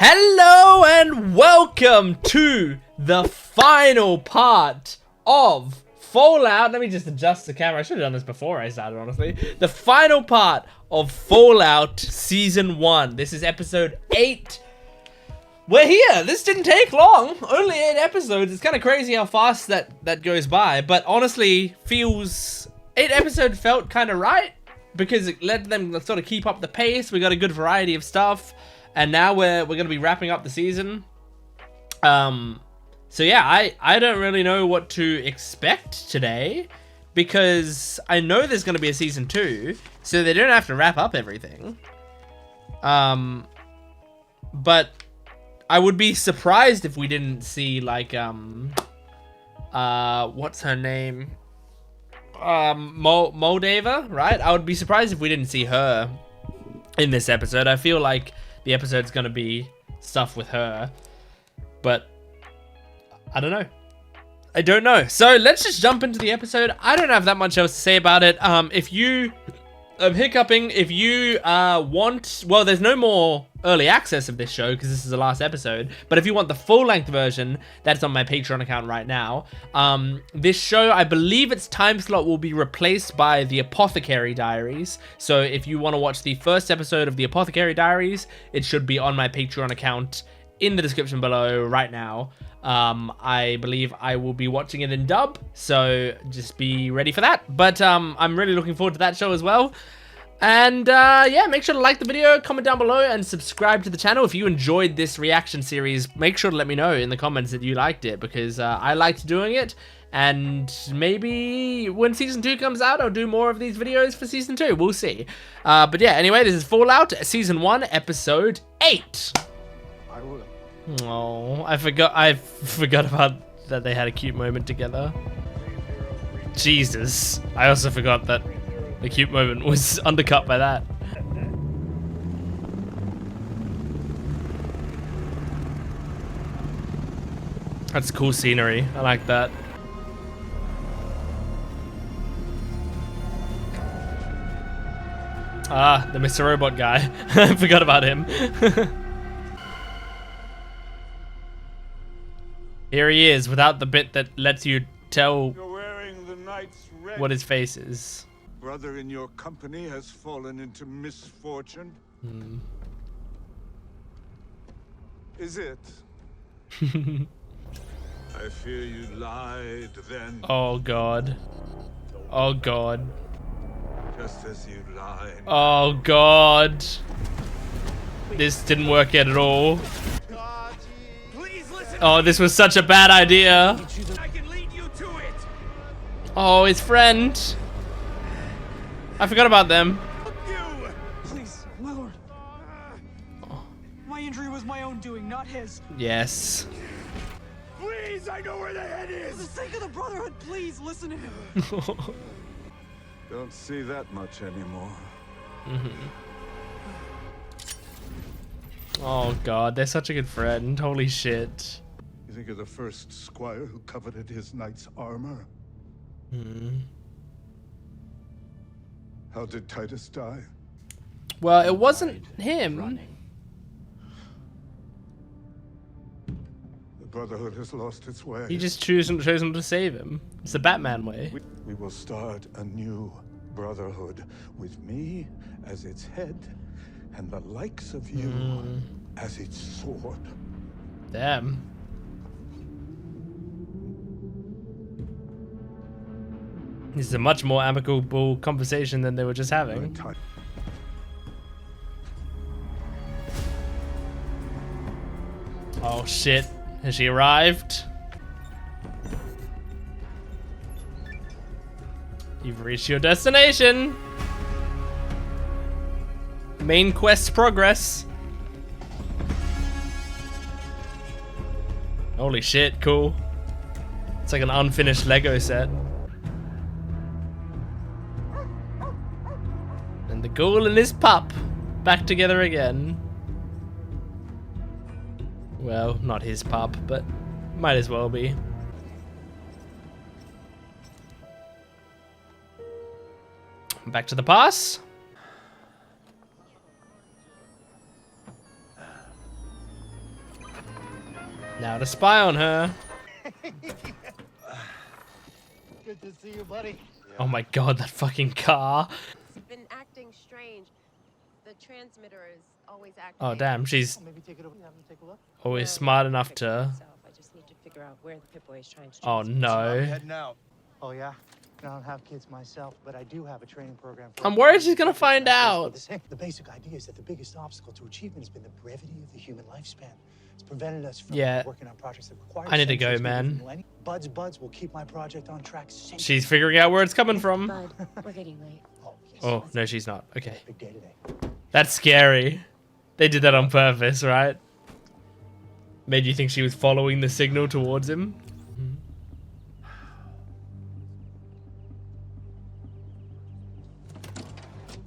Hello and welcome to the final part of Fallout. Let me just adjust the camera. I should have done this before I started, honestly. The final part of Fallout Season 1. This is episode 8. We're here. This didn't take long. Only 8 episodes. It's kind of crazy how fast that goes by. But honestly, 8 episodes felt kind of right because it let them sort of keep up the pace. We got a good variety of stuff. And now we're gonna be wrapping up the season. So yeah, I don't really know what to expect today because I know there's gonna be a season 2, so they don't have to wrap up everything. But I would be surprised if we didn't see like what's her name? Moldava, right? I would be surprised if we didn't see her in this episode. I feel like the episode's gonna be stuff with her, but I don't know. I don't know. So let's just jump into the episode. I don't have that much else to say about it. If you, I'm hiccuping. If you want, well, there's no more early access of this show because this is the last episode. But if you want the full-length version, that's on my Patreon account right now. This show, I believe its time slot will be replaced by the Apothecary Diaries. So if you want to watch the first episode of the Apothecary Diaries, it should be on my Patreon account in the description below right now. I believe I will be watching it in dub, so just be ready for that. But I'm really looking forward to that show as well. And yeah, make sure to like the video, comment down below, and subscribe to the channel. If you enjoyed this reaction series, make sure to let me know in the comments that you liked it, because I liked doing it. And maybe when Season 2 comes out, I'll do more of these videos for Season 2. We'll see. But yeah, anyway, this is Fallout Season 1, Episode 8. Oh, I forgot about that they had a cute moment together. Jesus. I also forgot that the cute moment was undercut by that. That's cool scenery. I like that. Ah, the Mr. Robot guy. I forgot about him. Here he is, without the bit that lets you tell what his face is. Brother in your company has fallen into misfortune. Is it? I fear you lied then. Oh God. Oh God. Just as you lied. Oh God. This didn't work out at all. Oh, this was such a bad idea. I can lead you to it. Oh, his friend. I forgot about them. Please, my lord. My injury was my own doing, not his. Yes. Please, I know where the head For the is. sake of the Brotherhood, please listen to him. Don't see that much anymore. Oh God, they're such a good friend. Holy shit. You think of the first squire who coveted his knight's armor? How did Titus die? Well, it wasn't him. The Brotherhood has lost its way. He just chosen to save him. It's the Batman way. We will start a new Brotherhood with me as its head and the likes of you as its sword. Damn. This is a much more amicable conversation than they were just having. Oh shit. Has she arrived? You've reached your destination. Main quest progress. Holy shit, cool. It's like an unfinished Lego set. And the Ghoul and his pup back together again. Well, not his pup, but might as well be. Back to the pass. Now to spy on her. Good to see you, buddy. Oh my god, that fucking car. It's been acting strange. The transmitter is always active. Oh damn, she's Maybe take it over. Have them take a look. always smart enough to... I just need to figure out where the Pip-Boy is trying to Oh no. Heading out. Oh yeah. I don't have kids myself, but I do have a training program. I'm worried she's gonna find out. The basic idea is that the biggest obstacle to achievement has been the brevity of the human lifespan. It's prevented us from working on projects that require. I need to go, man. Buds will keep my project on track. She's figuring out where it's coming from. Bud, we're getting late. Oh, yes. Oh, no, she's not. Okay. Big day today. That's scary. They did that on purpose, right? Made you think she was following the signal towards him.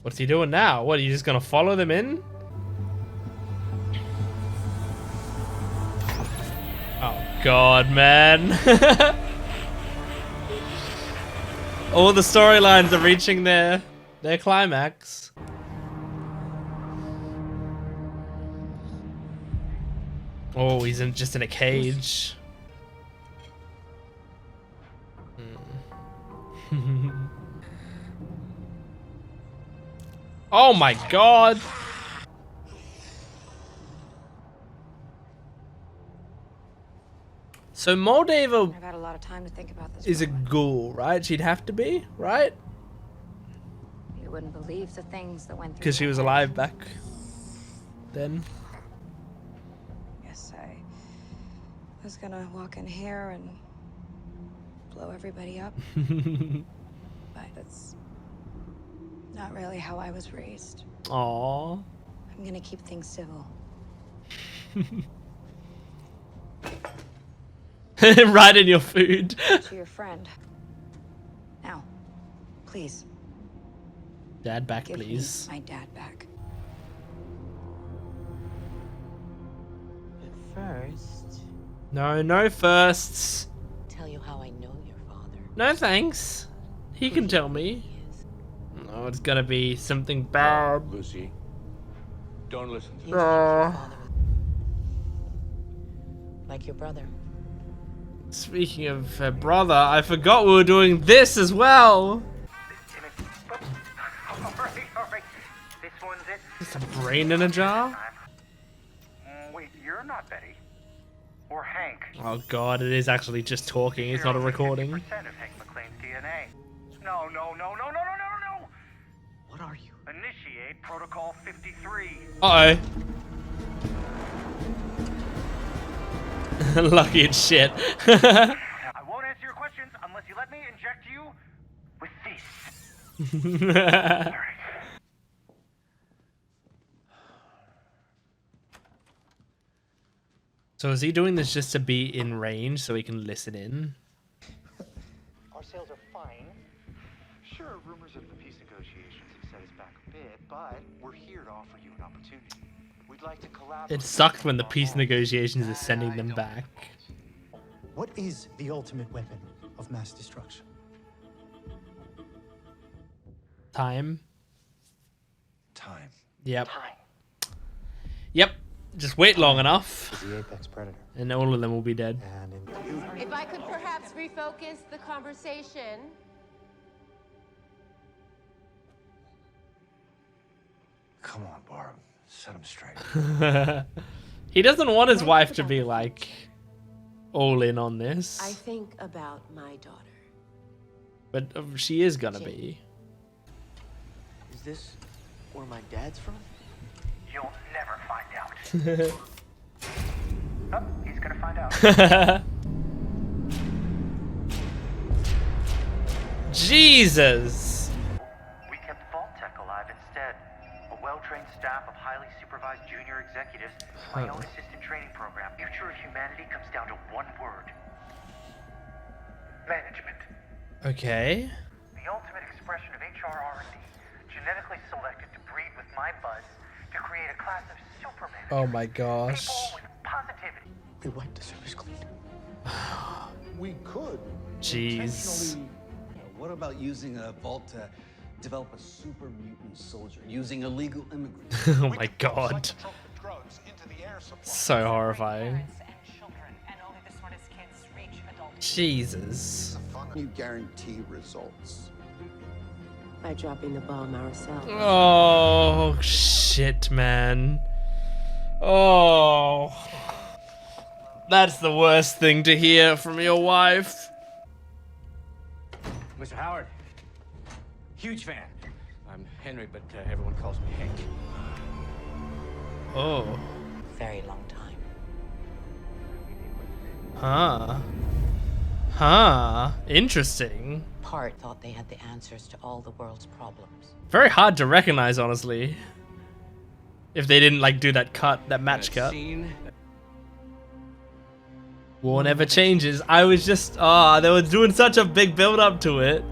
What's he doing now? What, are you just gonna follow them in? Oh god, man. All the storylines are reaching their climax. Oh, he's just in a cage. Oh my god! So Moldova I've had a lot of time to think about this. is a ghoul, right? She'd have to be, right? You wouldn't believe the things that went through. Because she was alive back then. Yes, I was gonna walk in here and blow everybody up. But that's not really how I was raised. Aww. I'm gonna keep things civil. Right in your food. To your friend. Now, please. Dad back, Give please. me my dad back. But first, No firsts. tell you how I know your father. No thanks. He can tell me. He is. Oh, it's gonna be something bad. Lucy, don't listen to He them. was like your Aw. father. Like your brother. Speaking of her brother, I forgot we were doing this as well. Alright. This one's it. Just a brain in a jar? Wait, you're not Betty. Or Hank. Oh god, it is actually just talking, it's not a recording. 50% of Hank McClane's DNA. No. What are you? Initiate Protocol 53. Uh-oh. Lucky as shit. I won't answer your questions unless you let me inject you with this. Alright. So is he doing this just to be in range so he can listen in? Our sales are fine. Sure, rumors of the peace negotiations have set us back a bit, but we're here to offer you an opportunity. We'd like to collaborate. It sucked when the peace negotiations are sending them back. What is the ultimate weapon of mass destruction? Time. Time. Yep. Yep. Just wait long enough, Is the apex predator. and all of them will be dead. And in If I could perhaps refocus the conversation. Come on, Barb. Set him straight. He doesn't want his wife to be like all in on this, I think about my daughter. but she is gonna be. Is this where my dad's from? You'll never find out. Oh, he's gonna find out. Jesus. We kept Vault Tech alive instead. A well-trained staff of highly supervised junior executives. My own assistant training program. Future of humanity comes down to one word. Management. Okay. The ultimate expression of HR R&D. Genetically selected to breed with my buzz to create a class of super managers. Oh my gosh. People with positivity. we wiped the service clean. We could. Jeez. What about using a vault to develop a super mutant soldier using illegal immigrants? Oh my god. So horrifying. Jesus. You guarantee results. By dropping the bomb ourselves. Oh, shit, man. Oh. That's the worst thing to hear from your wife. Mr. Howard, huge fan. I'm Henry, but everyone calls me Hank. Oh. Very long time. Huh. Huh. Interesting. Part thought they had the answers to all the world's problems. Very hard to recognize, honestly. If they didn't like do that cut, that match cut. War never changes. I was just, they were doing such a big build up to it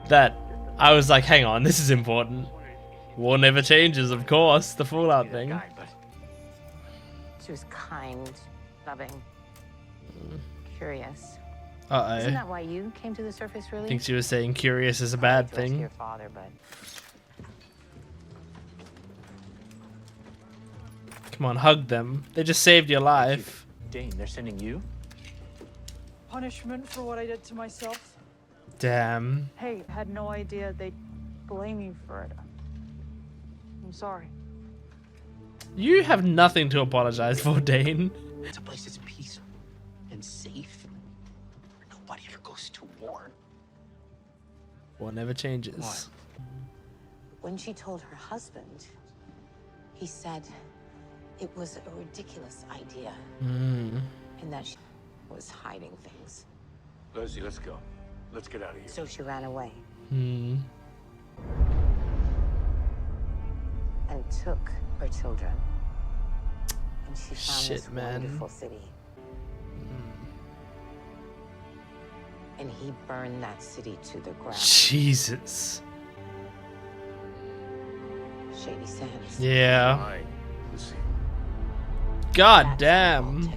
that I was like, hang on, this is important. War never changes, of course, the Fallout thing. She was kind, loving, curious. Uh-oh. Isn't that why you came to the surface, really? I think she was saying curious is a bad thing. Your father, but Come on, hug them. They just saved your life. Dane, they're sending you? Punishment for what I did to myself. Damn. Hey, had no idea they'd blame you for it. I'm sorry. You have nothing to apologize for, Dane. It's a place that's peaceful and safe. Nobody ever goes to war. War never changes. when she told her husband, he said it was a ridiculous idea. And that she was hiding things. Leslie, let's go. Let's get out of here. So she ran away. Hmm. And took her children. And she found Shit, this man. wonderful city. And he burned that city to the ground. Jesus. Shady Sands. Yeah. Fine. Lucy. God damn.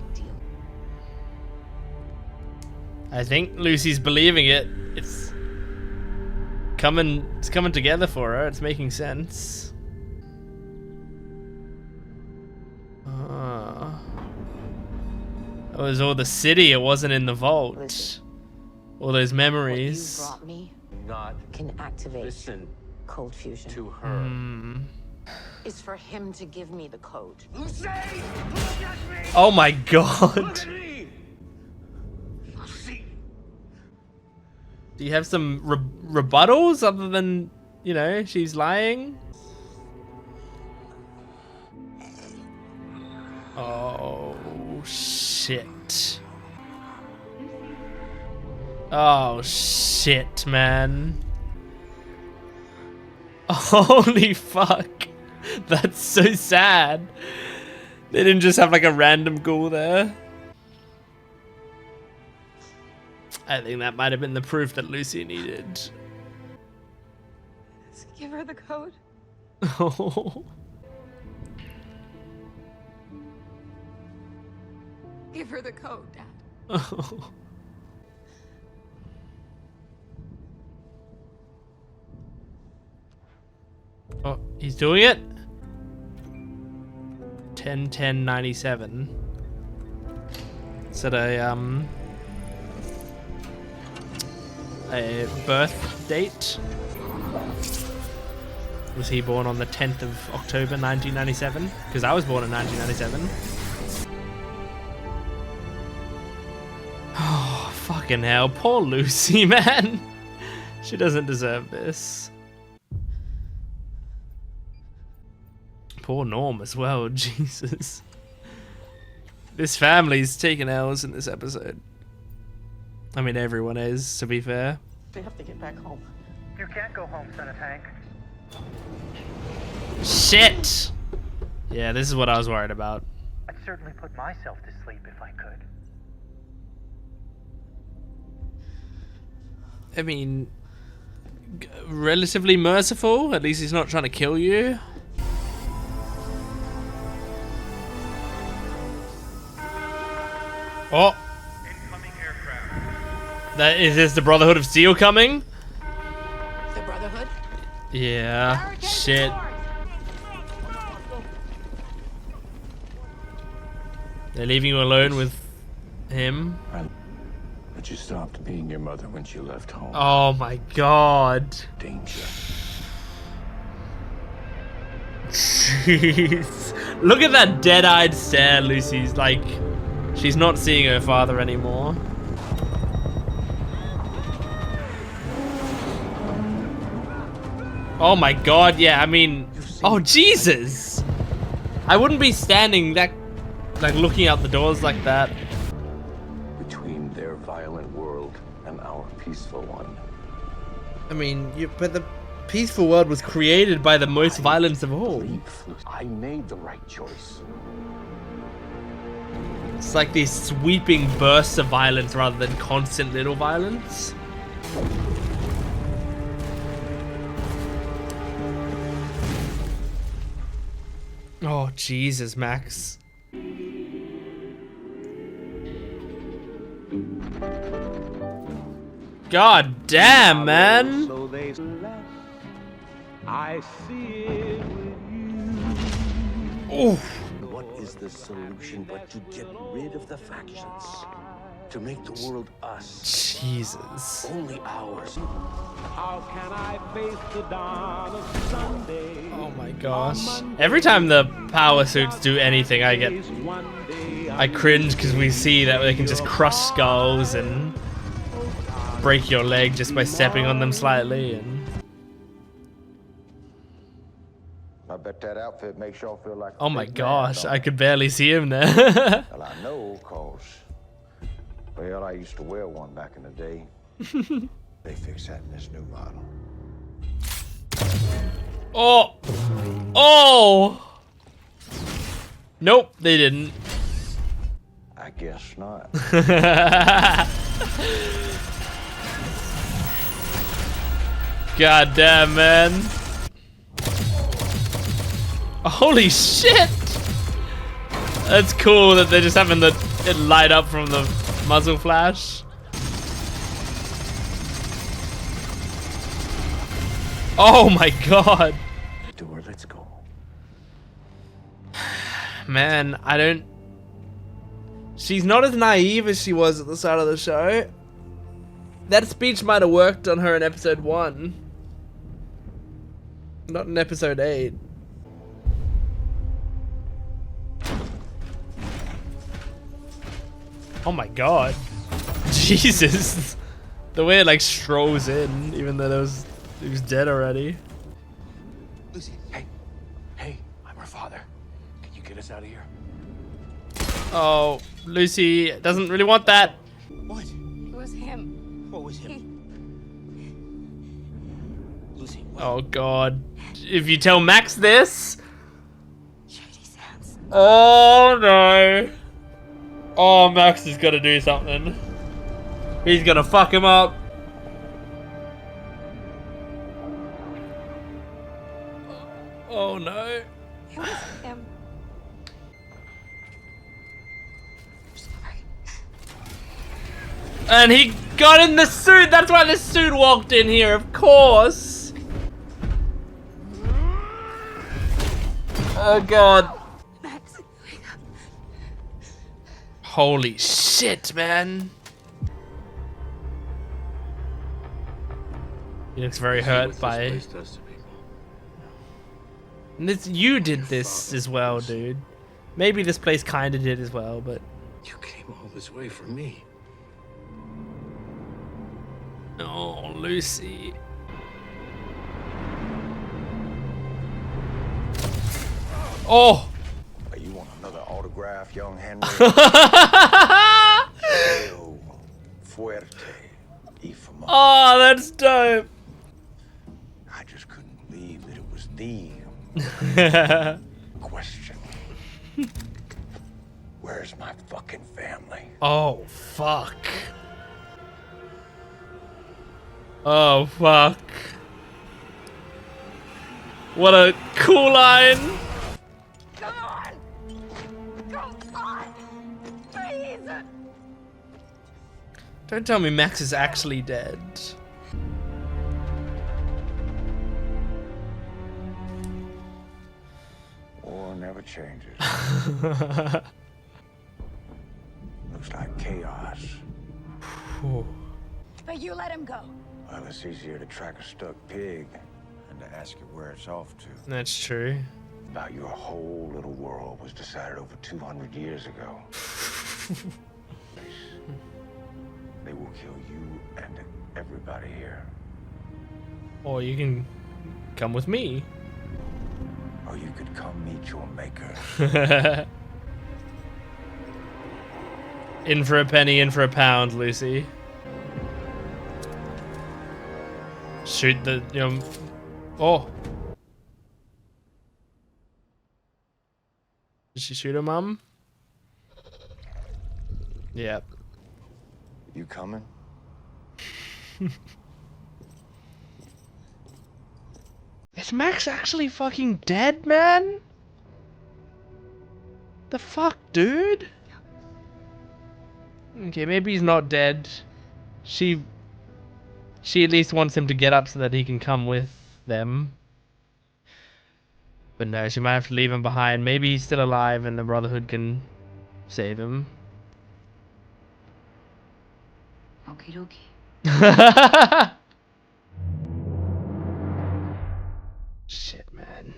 I think Lucy's believing it. It's coming together for her. It's making sense. It was all the city, it wasn't in the vault. Listen, all those memories. what you brought me Not can activate listen cold fusion. to her. Is for him to give me the code. Lucy! Look at me! Oh my god. Look at me! Lucy! Do you have some rebuttals other than, you know, she's lying? Oh, shit. Oh, shit, man. Holy fuck. That's so sad. They didn't just have like a random ghoul there. I think that might have been the proof that Lucy needed. Just give her the code. Oh. Give her the code, Dad. Oh. Oh, he's doing it. 10/10/97. Is that a birth date? Was he born on the 10th of October 1997? Because I was born in 1997. Oh, fucking hell. Poor Lucy, man. She doesn't deserve this. Poor Norm as well, Jesus. This family's taking L's in this episode. I mean, everyone is, to be fair. We have to get back home. You can't go home, son of Hank. Shit! Yeah, this is what I was worried about. I'd certainly put myself to sleep if I could. I mean, relatively merciful. At least he's not trying to kill you. Oh! Incoming aircraft. Is this the Brotherhood of Steel coming? The Brotherhood? Yeah. Shit. They're leaving you alone with him. But you stopped being your mother when she left home. Oh my god. Danger. Jeez. Look at that dead-eyed stare Lucy's like. She's not seeing her father anymore. Oh my god, yeah, I mean... Oh, Jesus! I wouldn't be standing that... like, looking out the doors like that. Between their violent world and our peaceful one. I mean, but the peaceful world was created by the most violence of all. I made the right choice. It's like these sweeping bursts of violence rather than constant little violence. Oh, Jesus, Max. God damn, man. So they left. I see it with you. Oof. What is the solution but to get rid of the factions? To make the world us. Jesus. Only ours. How can I face the dawn of Sunday? Oh my gosh. Every time the power suits do anything, I cringe because we see that they can just crush skulls and break your leg just by stepping on them slightly. And I bet that outfit makes y'all feel like oh my gosh, I could barely see him there. Well, I know, cause well, I used to wear one back in the day. They fix that in this new model. Oh! Oh! Nope, they didn't. I guess not. God damn, man. Holy shit! That's cool that they're just having it light up from the muzzle flash. Oh my god. Door, let's go. Man, I don't... She's not as naive as she was at the start of the show. That speech might have worked on her in episode 1. Not in episode 8. Oh my god. Jesus. The way it like strolls in, even though it was dead already. Lucy, hey, I'm her father. Can you get us out of here? Oh, Lucy doesn't really want that. What? It was him. What was him? Lucy, what? Oh god. If you tell Max this. Oh no. Oh, Max is gonna do something. He's gonna fuck him up. Oh no. It was him. And he got in the suit. That's why the suit walked in here, of course. Oh god. Max. Holy shit, man. He looks very hurt by... And this, you did this as well, dude. Maybe this place kinda did as well, but... You came all this way for me. Oh, Lucy. Oh! You want another autograph, young Henry? Fuerte y famoso. Oh, that's dope. I just couldn't believe that it was the question. Where's my fucking family? Oh, fuck. Oh, fuck. What a cool line. Come on! Come on! Please! Don't tell me Max is actually dead. War never changes. Looks like chaos But you let him go. Well, it's easier to track a stuck pig than to ask it where it's off to. That's true. About your whole little world was decided over 200 years ago. They will kill you and everybody here. Or you can come with me. Or you could come meet your maker. In for a penny, in for a pound, Lucy. Shoot the, oh. Did she shoot her mum? Yep. You coming? Is Max actually fucking dead, man? The fuck, dude? Okay, maybe he's not dead. She at least wants him to get up so that he can come with them. But no, she might have to leave him behind. Maybe he's still alive and the Brotherhood can save him. Okie dokie. Shit, man.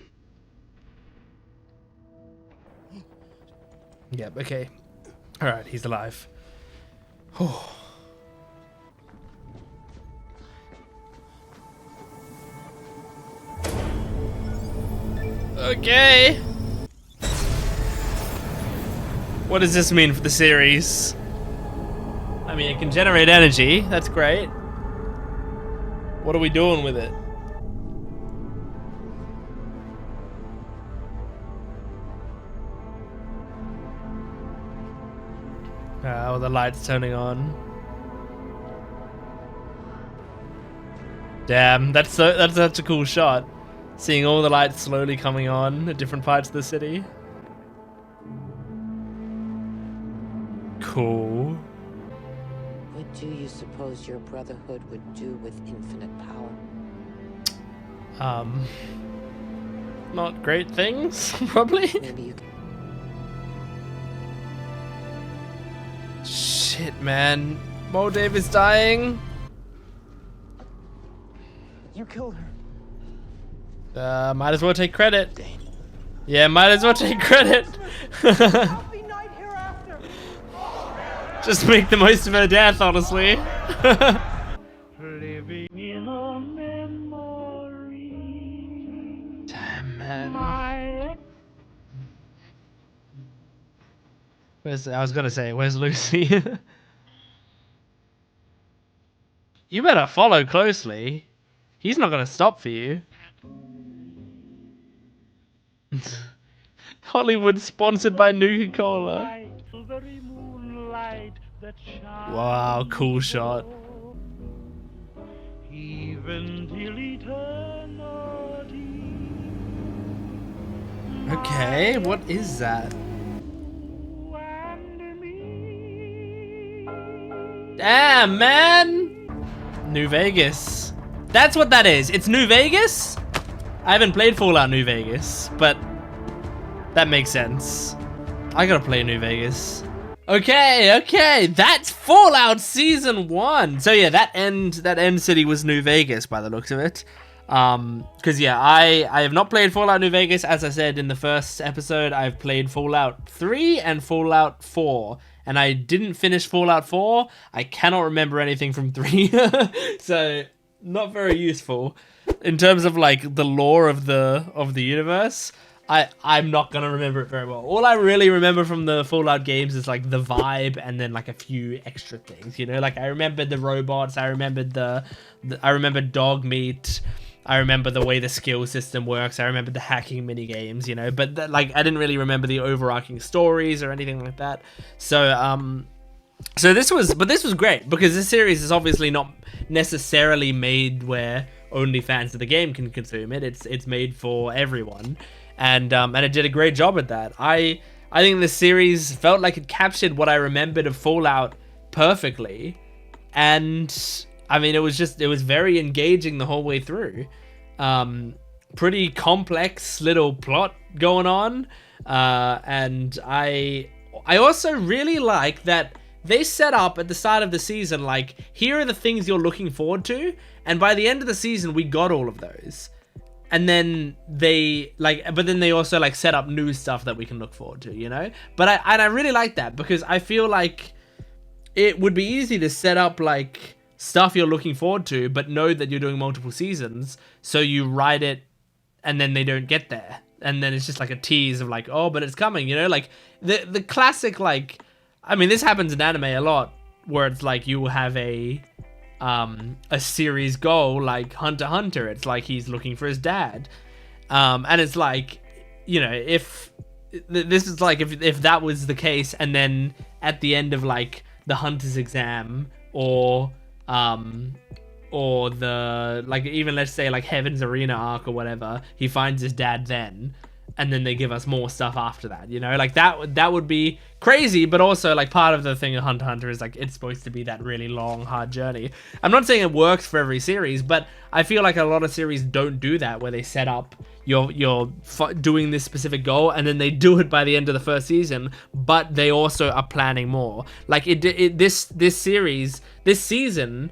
Yep, okay. Alright, he's alive. Okay. What does this mean for the series? I mean, it can generate energy. That's great. What are we doing with it? Oh, the light's turning on. Damn, that's such a cool shot. Seeing all the lights slowly coming on at different parts of the city. Cool. What do you suppose your Brotherhood would do with infinite power? Not great things, probably. Maybe you can... Shit, man. Mo Dave is dying. You killed her. Might as well take credit. Yeah, might as well take credit. Just make the most of her death, honestly. Living in a memory. Damn, man. I was gonna say, where's Lucy? You better follow closely. He's not gonna stop for you. Hollywood sponsored by Nuka-Cola. Wow, cool shot. Even till eternity. Okay, what is that? Damn, man! New Vegas. That's what that is. It's New Vegas? I haven't played Fallout New Vegas, but that makes sense. I gotta play New Vegas. Okay, that's Fallout Season 1. So yeah, that end city was New Vegas by the looks of it. Because yeah, I have not played Fallout New Vegas. As I said in the first episode, I've played Fallout 3 and Fallout 4. And I didn't finish Fallout 4. I cannot remember anything from 3. So not very useful in terms of like the lore of the universe. I'm not gonna remember it very well. All I really remember from the Fallout games is like the vibe and then like a few extra things, you know. Like I remembered the robots, I remembered I remembered dog meat, I remember the way the skill system works, I remember the hacking mini games, you know. But like I didn't really remember the overarching stories or anything like that. So this was great because this series is obviously not necessarily made where only fans of the game can consume it. It's made for everyone. And it did a great job at that. I think the series felt like it captured what I remembered of Fallout perfectly. And I mean, it was very engaging the whole way through. Pretty complex little plot going on. And I also really like that they set up at the start of the season, like, here are the things you're looking forward to, and by the end of the season, we got all of those. And then they, like, but then they also, like, set up new stuff that we can look forward to, you know? But I really like that, because I feel like it would be easy to set up, like, stuff you're looking forward to, but know that you're doing multiple seasons, so you write it, and then they don't get there. And then it's just, like, a tease of, like, oh, but it's coming, you know? Like, the classic, like, I mean, this happens in anime a lot, where it's, like, you will have a series goal, like Hunter x Hunter. It's like he's looking for his dad. And it's like, you know, if this is like, if that was the case, and then at the end of like the Hunter's exam, or the, like, even let's say like Heaven's Arena arc or whatever, he finds his dad then, and then they give us more stuff after that, you know? Like, that would be crazy, but also, like, part of the thing of Hunter x Hunter is, like, it's supposed to be that really long, hard journey. I'm not saying it works for every series, but I feel like a lot of series don't do that, where they set up you're doing this specific goal, and then they do it by the end of the first season, but they also are planning more. Like, this season,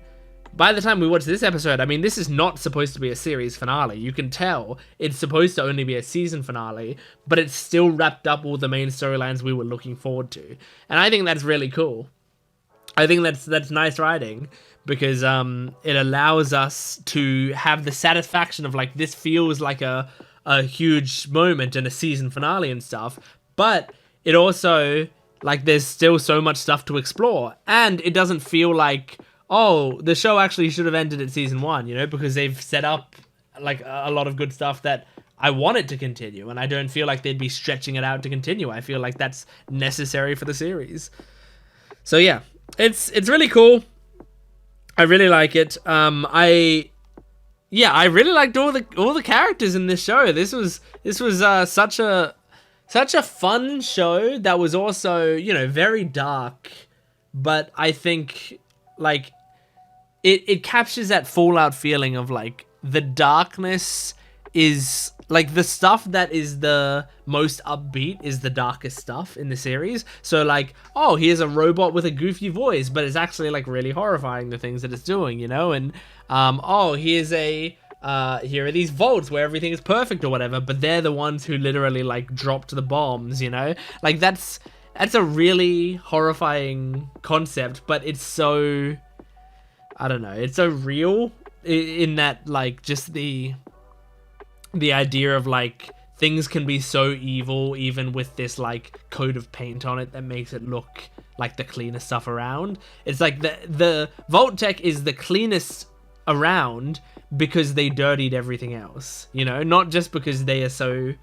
by the time we watch this episode, I mean, this is not supposed to be a series finale. You can tell it's supposed to only be a season finale, but it's still wrapped up all the main storylines we were looking forward to. And I think that's really cool. I think that's nice writing, because it allows us to have the satisfaction of, like, this feels like a huge moment and a season finale and stuff, but it also, like, there's still so much stuff to explore, and it doesn't feel like, oh, the show actually should have ended at season 1, you know, because they've set up, like, a lot of good stuff that I want it to continue, and I don't feel like they'd be stretching it out to continue. I feel like that's necessary for the series. So yeah, it's really cool. I really like it. I really liked all the characters in this show. This was such a fun show that was also, you know, very dark, but I think, like, it captures that Fallout feeling of, like, the darkness is, like, the stuff that is the most upbeat is the darkest stuff in the series. So, like, oh, here's a robot with a goofy voice, but it's actually, like, really horrifying, the things that it's doing, you know? And, oh, here are these vaults where everything is perfect or whatever, but they're the ones who literally, like, dropped the bombs, you know? Like, that's a really horrifying concept, but it's so, I don't know, it's so real in that, like, just the idea of, like, things can be so evil even with this, like, coat of paint on it that makes it look like the cleanest stuff around. It's like the Vault Tech is the cleanest around because they dirtied everything else, you know? Not just because they're so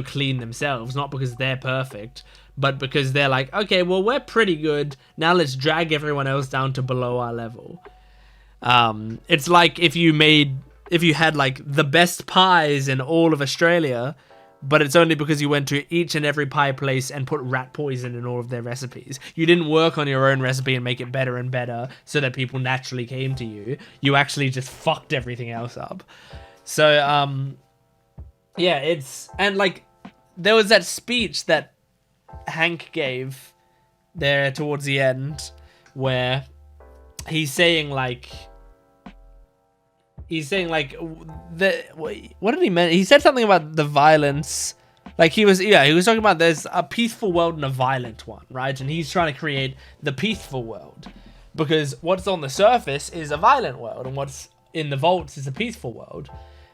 clean themselves, not because they're perfect, but because they're like, okay, well, we're pretty good, now let's drag everyone else down to below our level. It's like if you had, like, the best pies in all of Australia, but it's only because you went to each and every pie place and put rat poison in all of their recipes. You didn't work on your own recipe and make it better and better so that people naturally came to you. You actually just fucked everything else up. So, yeah, and, like, there was that speech that Hank gave there towards the end where he's saying, like, what did he mean? He said something about the violence. Like, he was talking about there's a peaceful world and a violent one, right? And he's trying to create the peaceful world, because what's on the surface is a violent world, and what's in the vaults is a peaceful world.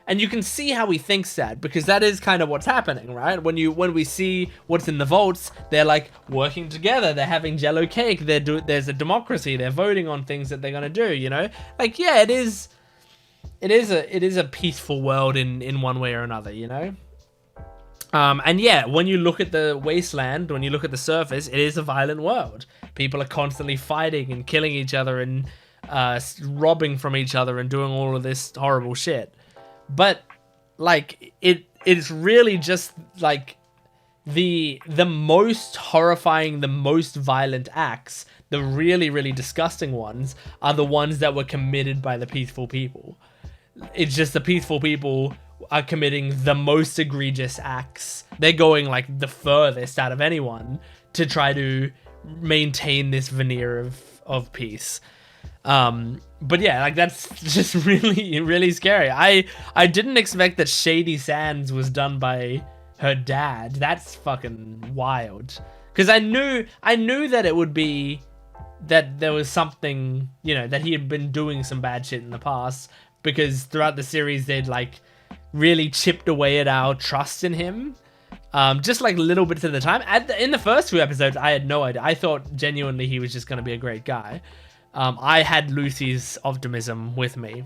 And you can see how he thinks that, because that is kind of what's happening, right? When we see what's in the vaults, they're, like, working together, they're having Jello cake, there's a democracy, they're voting on things that they're gonna do, you know? Like, yeah, it is a peaceful world in one way or another, you know? And yeah, when you look at the wasteland, when you look at the surface, it is a violent world. People are constantly fighting and killing each other and robbing from each other and doing all of this horrible shit. But, like, it's really just, like, the most horrifying, the most violent acts, the really, really disgusting ones, are the ones that were committed by the peaceful people. It's just the peaceful people are committing the most egregious acts. They're going, like, the furthest out of anyone to try to maintain this veneer of peace. But yeah, like that's just really scary. I didn't expect that Shady Sands was done by her dad. That's fucking wild. Because I knew that it would be that there was something, you know, that he had been doing some bad shit in the past, because throughout the series they'd like really chipped away at our trust in him. Just like little bits at a time. In the first few episodes, I had no idea. I thought genuinely he was just going to be a great guy. I had Lucy's optimism with me.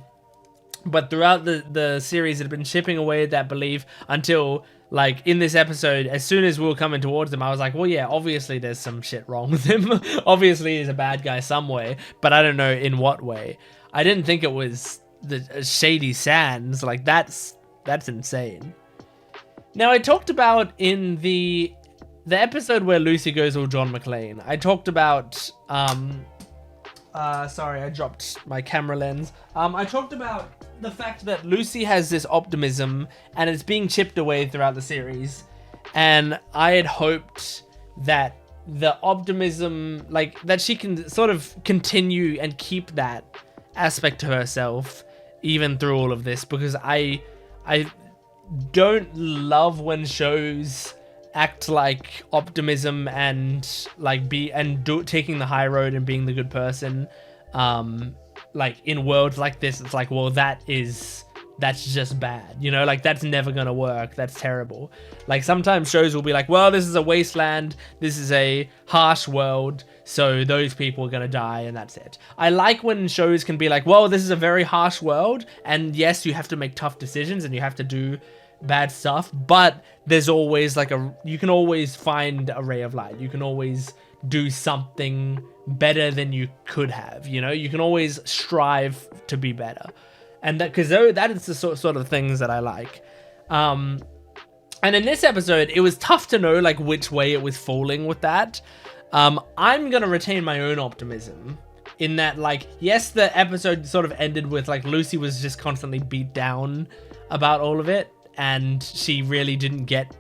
But throughout the series, it had been chipping away at that belief until, like, in this episode, as soon as we were coming towards him, I was like, well, yeah, obviously there's some shit wrong with him. Obviously he's a bad guy some way, but I don't know in what way. I didn't think it was the Shady Sands. Like, that's insane. Now, I talked about in the episode where Lucy goes all John McClane, I talked about, sorry, I dropped my camera lens. I talked about the fact that Lucy has this optimism and it's being chipped away throughout the series. And I had hoped that the optimism, like, that she can sort of continue and keep that aspect to herself even through all of this, because I don't love when shows act like optimism and like taking the high road and being the good person. Like in worlds like this, it's like, well, that's just bad, you know, like that's never gonna work. That's terrible. Like sometimes shows will be like, well, this is a wasteland, this is a harsh world, so those people are gonna die and that's it. I like when shows can be like, well, this is a very harsh world, and yes, you have to make tough decisions and you have to do bad stuff, but there's always like you can always find a ray of light. You can always do something better than you could have, you know, you can always strive to be better. And that, because that is the sort of things that I like. And in this episode, it was tough to know like which way it was falling with that. I'm gonna retain my own optimism in that, like, yes, the episode sort of ended with like Lucy was just constantly beat down about all of it, and she really didn't get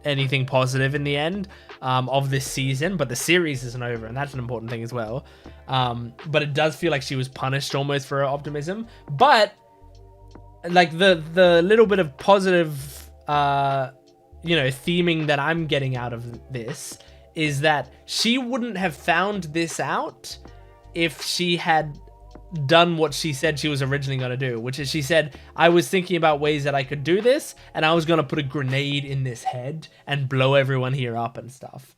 anything positive in the end of this season, but the series isn't over, and that's an important thing as well. But it does feel like she was punished almost for her optimism. But like the little bit of positive you know, theming that I'm getting out of this is that she wouldn't have found this out if she had done what she said she was originally going to do, which is she said, I was thinking about ways that I could do this, and I was going to put a grenade in this head and blow everyone here up and stuff.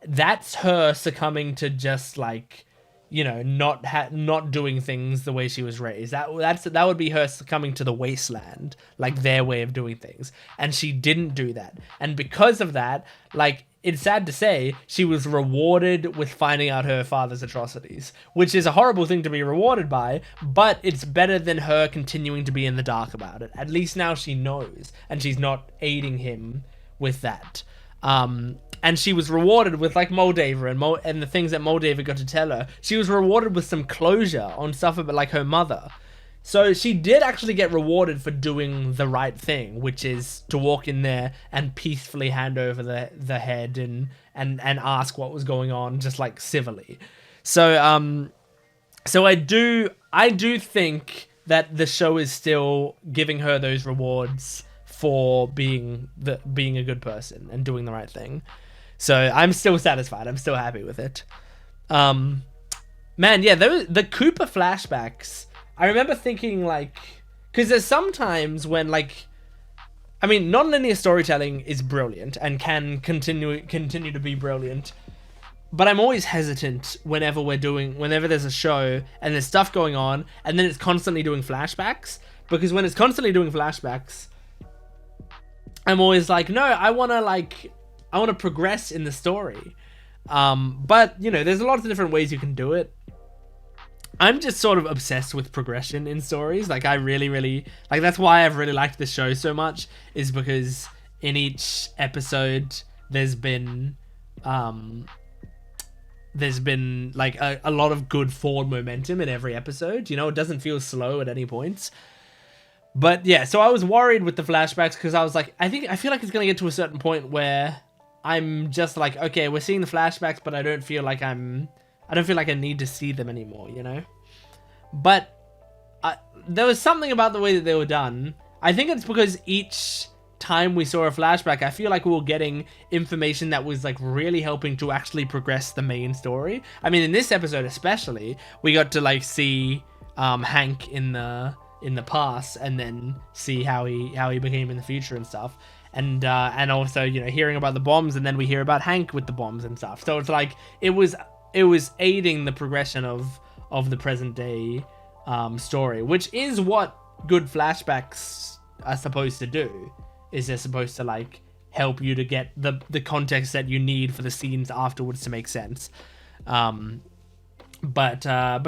That's her succumbing to just like, you know, not doing things the way she was raised. That would be her succumbing to the wasteland, like their way of doing things. And she didn't do that. And because of that, like, it's sad to say, she was rewarded with finding out her father's atrocities, which is a horrible thing to be rewarded by, but it's better than her continuing to be in the dark about it. At least now she knows, and she's not aiding him with that. And she was rewarded with like Moldaver and the things that Moldaver got to tell her. She was rewarded with some closure on stuff about like her mother. So she did actually get rewarded for doing the right thing, which is to walk in there and peacefully hand over the head and ask what was going on, just like civilly. So so I do think that the show is still giving her those rewards for being a good person and doing the right thing. So I'm still satisfied. I'm still happy with it. Man, yeah, the Cooper flashbacks, I remember thinking, like, because there's sometimes when, like, I mean, non-linear storytelling is brilliant and can continue to be brilliant, but I'm always hesitant whenever there's a show and there's stuff going on and then it's constantly doing flashbacks, because when it's constantly doing flashbacks, I'm always like, no, I want to progress in the story. But, you know, there's lots of different ways you can do it. I'm just sort of obsessed with progression in stories. Like, I really, really, like, that's why I've really liked this show so much, is because in each episode there's been like a lot of good forward momentum in every episode. You know, it doesn't feel slow at any points. But yeah, so I was worried with the flashbacks because I was like, I feel like it's going to get to a certain point where I'm just like, okay, we're seeing the flashbacks, but I don't feel like I need to see them anymore, you know? But there was something about the way that they were done. I think it's because each time we saw a flashback, I feel like we were getting information that was like really helping to actually progress the main story. I mean, in this episode especially, we got to like see Hank in the past, and then see how he became in the future and stuff. And also, you know, hearing about the bombs, and then we hear about Hank with the bombs and stuff. So it's like it was aiding the progression of the present day story, which is what good flashbacks are supposed to do. Is they're supposed to like help you to get the context that you need for the scenes afterwards to make sense. But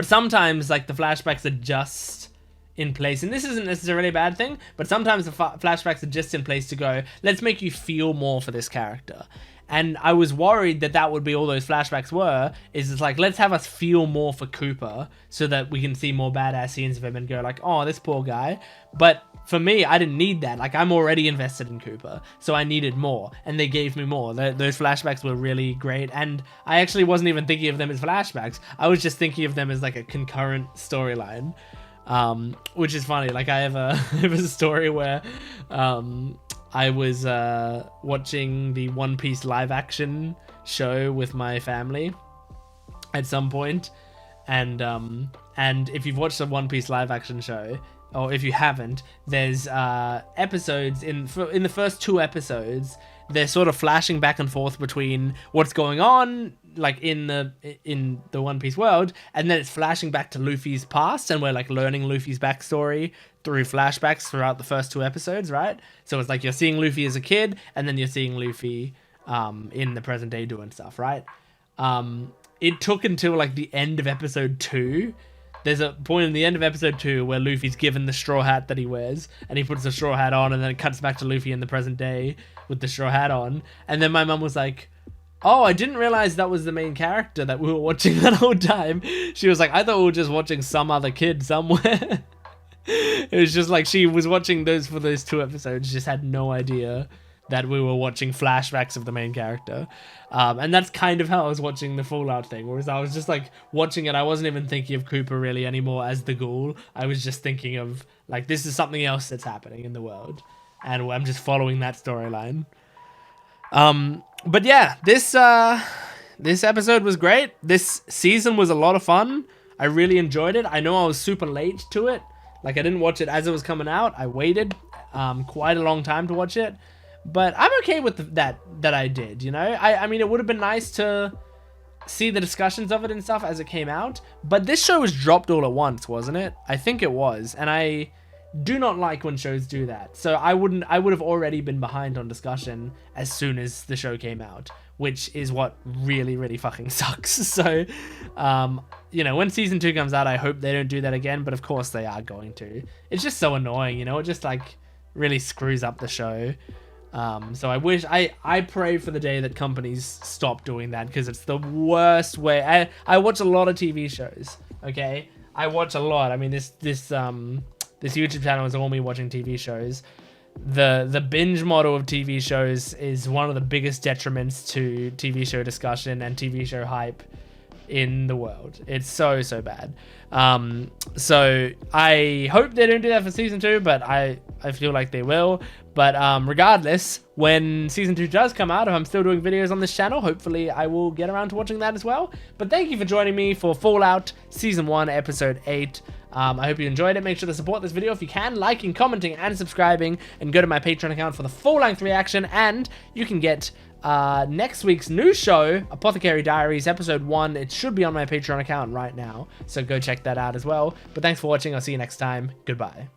sometimes like the flashbacks are just in place, and this isn't necessarily a bad thing, but sometimes the flashbacks are just in place to go, let's make you feel more for this character. And I was worried that would be all those flashbacks were, is it's like, let's have us feel more for Cooper so that we can see more badass scenes of him and go like, oh, this poor guy. But for me, I didn't need that. Like, I'm already invested in Cooper, so I needed more, and they gave me more. Those flashbacks were really great, and I actually wasn't even thinking of them as flashbacks. I was just thinking of them as like a concurrent storyline, which is funny. Like, I have a story where I was watching the One Piece live action show with my family at some point, and if you've watched the One Piece live action show, or if you haven't, there's episodes in the first 2 episodes, they're sort of flashing back and forth between what's going on like in the One Piece world, and then it's flashing back to Luffy's past, and we're like learning Luffy's backstory through flashbacks throughout the first 2 episodes, right? So it's like you're seeing Luffy as a kid, and then you're seeing Luffy in the present day doing stuff, right? It took until like the end of episode 2. There's a point in the end of episode 2 where Luffy's given the straw hat that he wears, and he puts the straw hat on, and then it cuts back to Luffy in the present day with the straw hat on. And then my mum was like, oh, I didn't realize that was the main character that we were watching that whole time. She was like, I thought we were just watching some other kid somewhere. It was just like she was watching those for those 2 episodes, just had no idea that we were watching flashbacks of the main character. And that's kind of how I was watching the Fallout thing, whereas I was just like watching it, I wasn't even thinking of Cooper really anymore as the Ghoul. I was just thinking of like, this is something else that's happening in the world, and I'm just following that storyline. But yeah, this episode was great. This season was a lot of fun. I really enjoyed it. I know I was super late to it. Like, I didn't watch it as it was coming out. I waited quite a long time to watch it. But I'm okay with that I did, you know? I mean, it would have been nice to see the discussions of it and stuff as it came out. But this show was dropped all at once, wasn't it? I think it was. And I do not like when shows do that. So I would have already been behind on discussion as soon as the show came out, which is what really, really fucking sucks. So, you know, when season 2 comes out, I hope they don't do that again, but of course they are going to. It's just so annoying, you know? It just like really screws up the show. So I wish, I pray for the day that companies stop doing that, because it's the worst way. I watch a lot of TV shows, okay? I watch a lot. I mean, this YouTube channel is all me watching TV shows. The binge model of TV shows is one of the biggest detriments to TV show discussion and TV show hype in the world. It's so bad. So I hope they don't do that for season 2, but I feel like they will. But regardless, when season 2 does come out, if I'm still doing videos on this channel, hopefully I will get around to watching that as well. But thank you for joining me for Fallout Season 1, Episode 8. I hope you enjoyed it. Make sure to support this video if you can, liking, commenting, and subscribing, and go to my Patreon account for the full-length reaction, and you can get next week's new show, Apothecary Diaries, Episode 1. It should be on my Patreon account right now, so go check that out as well. But thanks for watching. I'll see you next time. Goodbye.